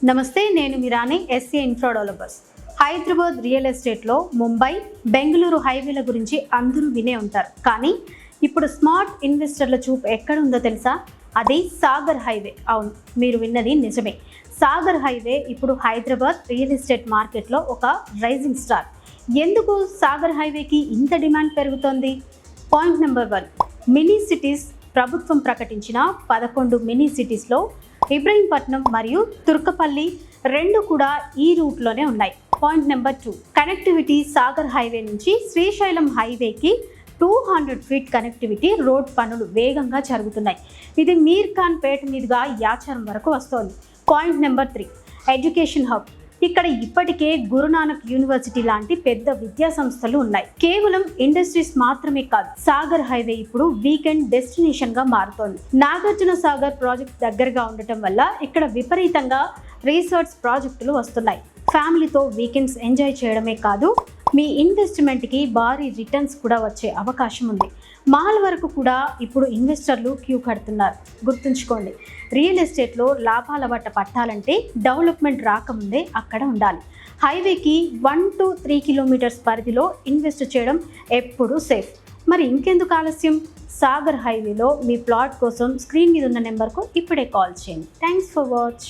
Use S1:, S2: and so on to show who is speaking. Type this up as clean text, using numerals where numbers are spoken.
S1: నమస్తే, నేను Mirani SC infra developers. Hyderabad real ఎస్టేట్లో ముంబై బెంగళూరు హైవేల గురించి అందరూ వినే ఉంటారు. కానీ ఇప్పుడు స్మార్ట్ ఇన్వెస్టర్ల చూపు ఎక్కడ ఉందో తెలుసా? అది సాగర్ హైవే. అవును, మీరు విన్నది నిజమే. సాగర్ హైవే ఇప్పుడు హైదరాబాద్ రియల్ ఎస్టేట్ మార్కెట్లో ఒక రైజింగ్ స్టార్. ఎందుకు సాగర్ హైవేకి ఇంత డిమాండ్ పెరుగుతోంది? Point number 1, mini cities. ప్రభుత్వం ప్రకటించిన 11 మినీ సిటీస్లో ఇబ్రహీంపట్నం మరియు తుర్కపల్లి రెండు కూడా ఈ రూట్లోనే ఉన్నాయి. Point number 2, connectivity. Sagar highway నుంచి శ్రీశైలం హైవేకి 200 ఫీట్ కనెక్టివిటీ రోడ్ పనులు వేగంగా జరుగుతున్నాయి. ఇది మీర్ ఖాన్ పేట మీదుగా యాచారం వరకు వస్తోంది. Point number 3, education hub. ఇక్కడ ఇప్పటికే గురునానక్ యూనివర్సిటీ లాంటి పెద్ద విద్యా సంస్థలు ఉన్నాయి. కేవలం ఇండస్ట్రీస్ మాత్రమే కాదు, సాగర్ హైవే ఇప్పుడు వీకెండ్ డెస్టినేషన్ గా మారుతోంది. నాగార్జున సాగర్ ప్రాజెక్ట్ దగ్గరగా ఉండటం వల్ల ఇక్కడ విపరీతంగా రీసెర్చ్ ప్రాజెక్టులు వస్తున్నాయి. ఫ్యామిలీతో వీకెండ్స్ ఎంజాయ్ చేయడమే కాదు, మీ ఇన్వెస్ట్మెంట్కి భారీ రిటర్న్స్ కూడా వచ్చే అవకాశం ఉంది. మాల్ వరకు కూడా ఇప్పుడు ఇన్వెస్టర్లు క్యూ కడుతున్నారు. గుర్తుంచుకోండి, రియల్ ఎస్టేట్లో లాభాల బట్ట పట్టాలంటే డెవలప్మెంట్ రాకముందే అక్కడ ఉండాలి. హైవేకి 1 to 3 కిలోమీటర్స్ పరిధిలో ఇన్వెస్ట్ చేయడం ఎప్పుడూ సేఫ్. మరి ఇంకెందుకు ఆలస్యం? సాగర్ హైవేలో మీ ప్లాట్ కోసం స్క్రీన్ మీద ఉన్న నెంబర్కు ఇప్పుడే కాల్ చేయండి. Thanks for watch.